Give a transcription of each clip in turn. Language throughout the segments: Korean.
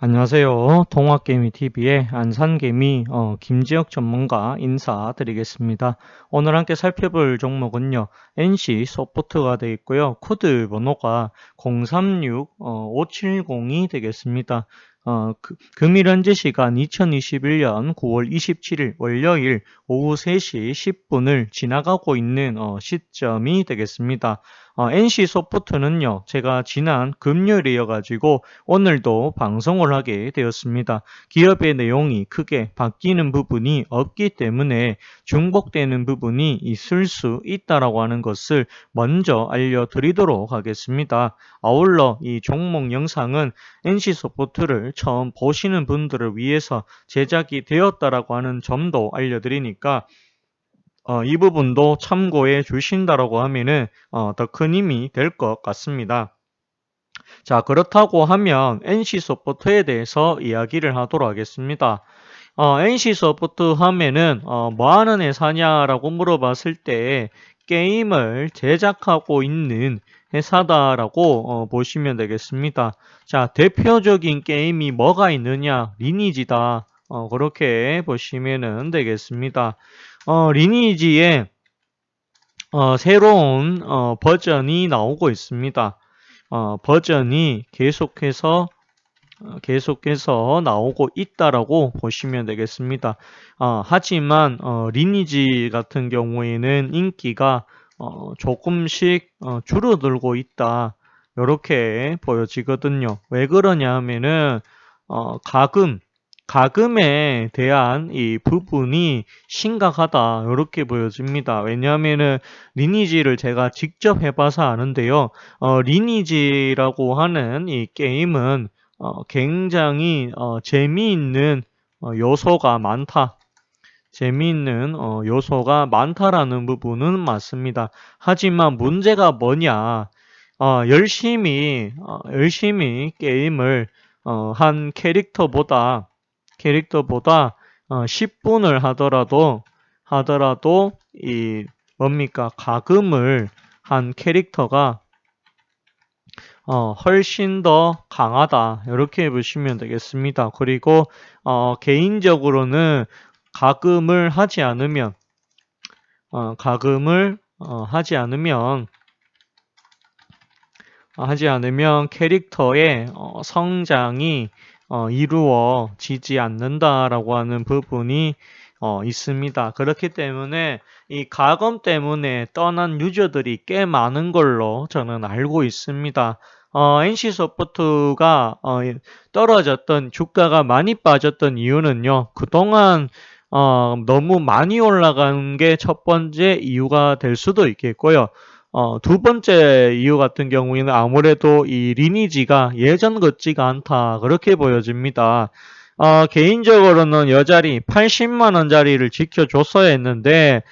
안녕하세요. 동학개미TV의 안산개미 김지혁 전문가 인사드리겠습니다. 오늘 함께 살펴볼 종목은요. NC소프트가 되어 있고요. 코드 번호가 036-570이 되겠습니다. 금일 현재 시간 2021년 9월 27일 월요일 오후 3시 10분을 지나가고 있는 시점이 되겠습니다. NC소프트는요. 제가 지난 금요일이어가지고 오늘도 방송을 하게 되었습니다. 기업의 내용이 크게 바뀌는 부분이 없기 때문에 중복되는 부분이 있을 수 있다라고 하는 것을 먼저 알려드리도록 하겠습니다. 아울러 이 종목 영상은 NC소프트를 처음 보시는 분들을 위해서 제작이 되었다라고 하는 점도 알려드리니까 이 부분도 참고해 주신다라고 하면은 더 큰 힘이 될 것 같습니다. 자, 그렇다고 하면 NC소프트에 대해서 이야기를 하도록 하겠습니다. NC소프트 하면은 뭐 하는 회사냐라고 물어봤을 때 게임을 제작하고 있는 회사다라고 보시면 되겠습니다. 자, 대표적인 게임이 뭐가 있느냐? 리니지다. 그렇게 보시면 되겠습니다. 리니지에 새로운 버전이 나오고 있습니다. 버전이 계속해서 나오고 있다라고 보시면 되겠습니다. 하지만 리니지 같은 경우에는 인기가 조금씩 줄어들고 있다. 이렇게 보여지거든요. 왜 그러냐 하면은 가금에 대한 이 부분이 심각하다. 이렇게 보여집니다. 왜냐하면은 리니지를 제가 직접 해봐서 아는데요. 리니지라고 하는 이 게임은 굉장히 재미있는 요소가 많다. 재미있는 요소가 많다라는 부분은 맞습니다. 하지만 문제가 뭐냐? 열심히 게임을 한 캐릭터보다 10분을 하더라도 이 뭡니까? 가금을 한 캐릭터가 훨씬 더 강하다. 이렇게 보시면 되겠습니다. 그리고 개인적으로는 가금을 하지 않으면 캐릭터의 성장이 이루어지지 않는다라고 하는 부분이 있습니다. 그렇기 때문에 이 가금 때문에 떠난 유저들이 꽤 많은 걸로 저는 알고 있습니다. NC소프트가 떨어졌던 주가가 많이 빠졌던 이유는요. 그동안 너무 많이 올라간 게 첫 번째 이유가 될 수도 있겠고요. 두 번째 이유 같은 경우에는 아무래도 이 리니지가 예전 같지가 않다. 그렇게 보여집니다. 개인적으로는 여자리 80만원짜리를 지켜줬어야 했는데,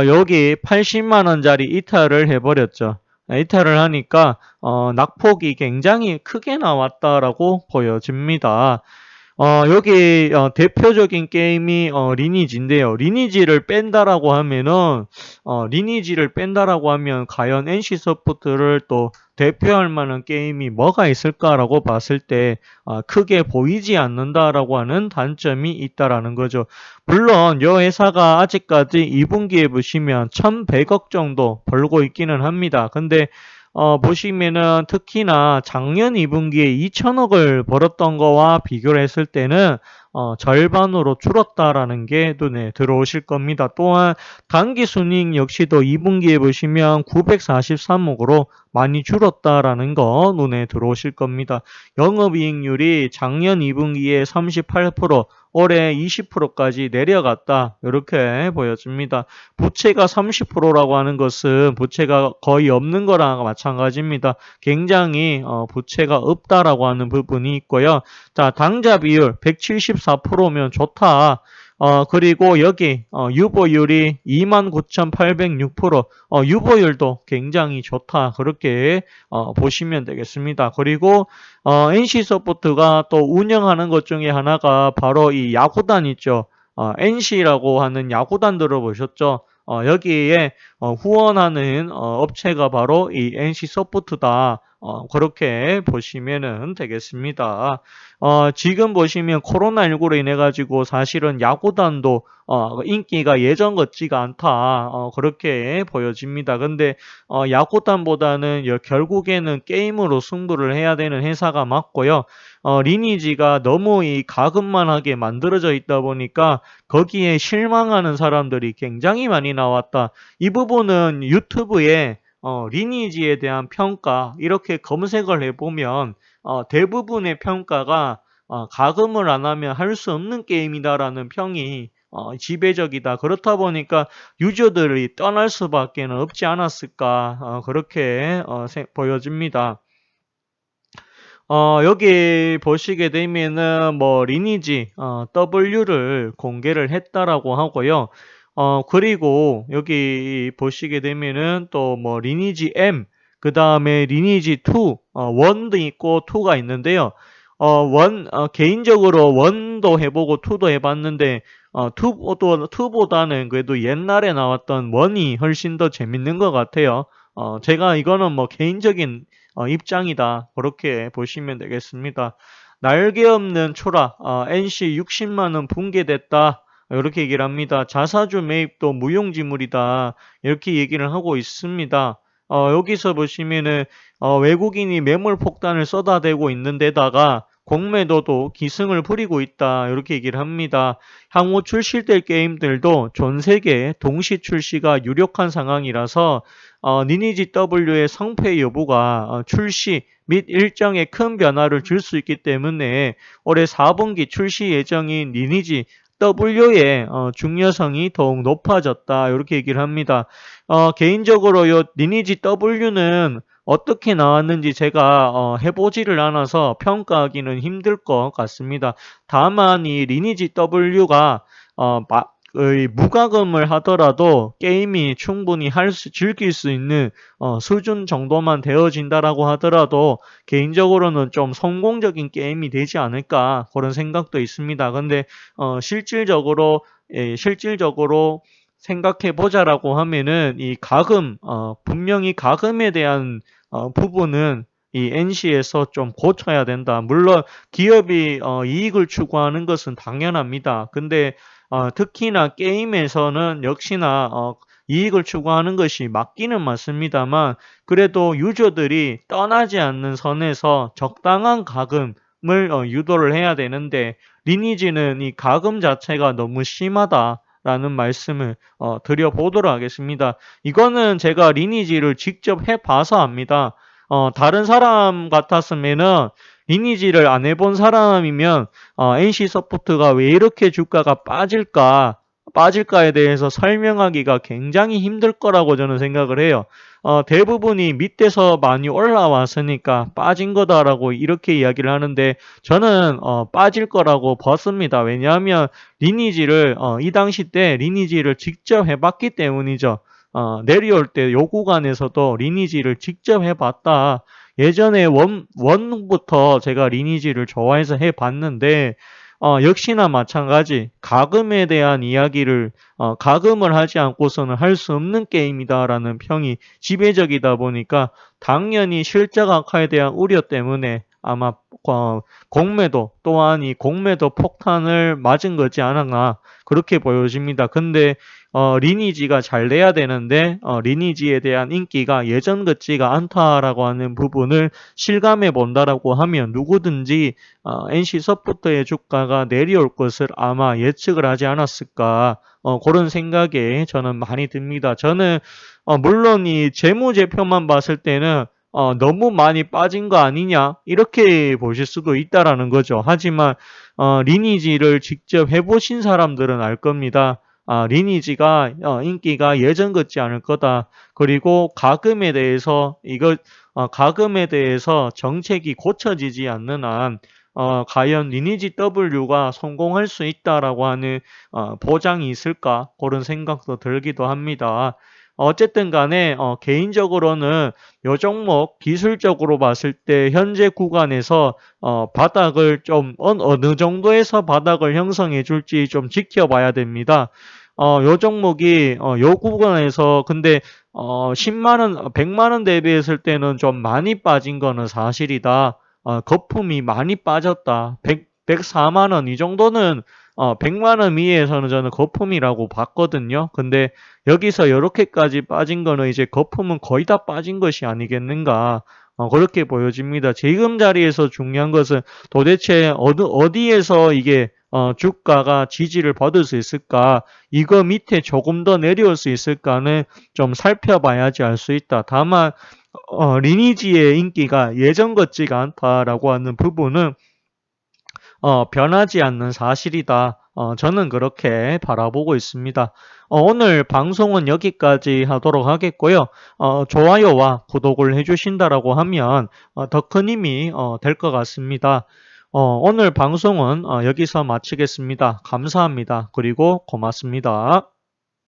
여기 80만원짜리 이탈을 해버렸죠. 이탈을 하니까, 낙폭이 굉장히 크게 나왔다라고 보여집니다. 여기 대표적인 게임이 리니지인데요. 리니지를 뺀다라고 하면 과연 NC소프트를 또 대표할 만한 게임이 뭐가 있을까라고 봤을 때 크게 보이지 않는다라고 하는 단점이 있다라는 거죠. 물론 이 회사가 아직까지 2분기에 보시면 1,100억 정도 벌고 있기는 합니다. 근데 보시면은 특히나 작년 2분기에 2천억을 벌었던 거와 비교를 했을 때는 절반으로 줄었다라는 게 눈에 들어오실 겁니다. 또한 당기순이익 역시도 2분기에 보시면 943억으로 많이 줄었다라는 거 눈에 들어오실 겁니다. 영업이익률이 작년 2분기에 38%, 올해 20%까지 내려갔다. 이렇게 보여집니다. 부채가 30%라고 하는 것은 부채가 거의 없는 거랑 마찬가지입니다. 굉장히 부채가 없다라고 하는 부분이 있고요. 자, 당좌 비율 174%면 좋다. 그리고 여기 유보율이 29,806%, 유보율도 굉장히 좋다. 그렇게 보시면 되겠습니다. 그리고 NC소프트가 또 운영하는 것 중에 하나가 바로 이 야구단 있죠. NC라고 하는 야구단 들어보셨죠? 여기에 후원하는 업체가 바로 이 NC소프트다. 그렇게 보시면은 되겠습니다. 지금 보시면 코로나19로 인해 가지고 사실은 야구단도 인기가 예전 같지가 않다. 그렇게 보여집니다. 근데 야구단보다는 결국에는 게임으로 승부를 해야 되는 회사가 맞고요. 리니지가 너무 이 가급만하게 만들어져 있다 보니까 거기에 실망하는 사람들이 굉장히 많이 나왔다. 이 부분은 유튜브에 리니지에 대한 평가 이렇게 검색을 해보면 대부분의 평가가 가금을 안 하면 할 수 없는 게임이다라는 평이 지배적이다. 그렇다 보니까 유저들이 떠날 수밖에 없지 않았을까 그렇게 보여집니다. 여기 보시게 되면은 뭐 리니지 W를 공개를 했다라고 하고요. 그리고 여기 보시게 되면은 또 뭐 리니지 M, 그 다음에 리니지 2, 1도 있고 2가 있는데요. 개인적으로 1도 해보고 2도 해봤는데, 2보다는 그래도 옛날에 나왔던 1이 훨씬 더 재밌는 것 같아요. 제가 이거는 뭐 개인적인 입장이다. 그렇게 보시면 되겠습니다. 날개 없는 초라, NC 60만 원 붕괴됐다. 이렇게 얘기를 합니다. 자사주 매입도 무용지물이다. 이렇게 얘기를 하고 있습니다. 여기서 보시면은 외국인이 매물 폭탄을 쏟아대고 있는 데다가 공매도도 기승을 부리고 있다. 이렇게 얘기를 합니다. 향후 출시될 게임들도 전 세계 동시 출시가 유력한 상황이라서 리니지 W의 성패 여부가 출시 및 일정에 큰 변화를 줄 수 있기 때문에 올해 4분기 출시 예정인 리니지 W의 중요성이 더욱 높아졌다. 이렇게 얘기를 합니다. 개인적으로 요 리니지 W는 어떻게 나왔는지 제가 해보지를 않아서 평가하기는 힘들 것 같습니다. 다만 이 리니지 W가 무과금을 하더라도 게임이 충분히 즐길 수 있는 수준 정도만 되어진다라고 하더라도 개인적으로는 좀 성공적인 게임이 되지 않을까 그런 생각도 있습니다. 근데 실질적으로 생각해 보자라고 하면은 이 가금 분명히 가금에 대한 부분은 이 NC에서 좀 고쳐야 된다. 물론 기업이 이익을 추구하는 것은 당연합니다. 근데 특히나 게임에서는 역시나 이익을 추구하는 것이 맞기는 맞습니다만 그래도 유저들이 떠나지 않는 선에서 적당한 가금을 유도를 해야 되는데 리니지는 이 가금 자체가 너무 심하다라는 말씀을 드려보도록 하겠습니다. 이거는 제가 리니지를 직접 해봐서 압니다. 다른 사람 같았으면은 리니지를 안 해본 사람이면 NC소프트가 왜 이렇게 주가가 빠질까에 대해서 설명하기가 굉장히 힘들 거라고 저는 생각을 해요. 대부분이 밑에서 많이 올라왔으니까 빠진 거다라고 이렇게 이야기를 하는데 저는 빠질 거라고 봤습니다. 왜냐하면 리니지를 이 당시 때 리니지를 직접 해봤기 때문이죠. 내려올 때 요 구간에서도 리니지를 직접 해봤다. 예전에 원부터 제가 리니지를 좋아해서 해봤는데 역시나 마찬가지 가금에 대한 이야기를 가금을 하지 않고서는 할 수 없는 게임이다라는 평이 지배적이다 보니까 당연히 실적 악화에 대한 우려 때문에 아마 공매도 또한 이 공매도 폭탄을 맞은 거지 않았나 그렇게 보여집니다. 근데 리니지가 잘 돼야 되는데 리니지에 대한 인기가 예전 같지가 않다라고 하는 부분을 실감해 본다라고 하면 누구든지 NC소프트의 주가가 내려올 것을 아마 예측을 하지 않았을까 그런 생각에 저는 많이 듭니다. 저는 물론 이 재무제표만 봤을 때는 너무 많이 빠진 거 아니냐 이렇게 보실 수도 있다라는 거죠. 하지만 리니지를 직접 해보신 사람들은 알 겁니다. 리니지가 인기가 예전 같지 않을 거다. 그리고 가금에 대해서 정책이 고쳐지지 않는 한 과연 리니지 W가 성공할 수 있다라고 하는 보장이 있을까? 그런 생각도 들기도 합니다. 어쨌든 간에 개인적으로는 요 종목 기술적으로 봤을 때 현재 구간에서 바닥을 좀 어느 정도에서 바닥을 형성해 줄지 좀 지켜봐야 됩니다. 요 종목이 요 구간에서 근데 10만 원, 100만 원 대비했을 때는 좀 많이 빠진 거는 사실이다. 거품이 많이 빠졌다. 104만 원 이 정도는 100만 원 이하에서는 저는 거품이라고 봤거든요. 근데 여기서 이렇게까지 빠진 거는 이제 거품은 거의 다 빠진 것이 아니겠는가. 그렇게 보여집니다. 지금 자리에서 중요한 것은 도대체 어디에서 이게 주가가 지지를 받을 수 있을까? 이거 밑에 조금 더 내려올 수 있을까는 좀 살펴봐야지 알 수 있다. 다만 리니지의 인기가 예전 같지가 않다라고 하는 부분은 변하지 않는 사실이다. 저는 그렇게 바라보고 있습니다. 오늘 방송은 여기까지 하도록 하겠고요. 좋아요와 구독을 해주신다라고 하면 더 큰 힘이 될 것 같습니다. 오늘 방송은 여기서 마치겠습니다. 감사합니다. 그리고 고맙습니다.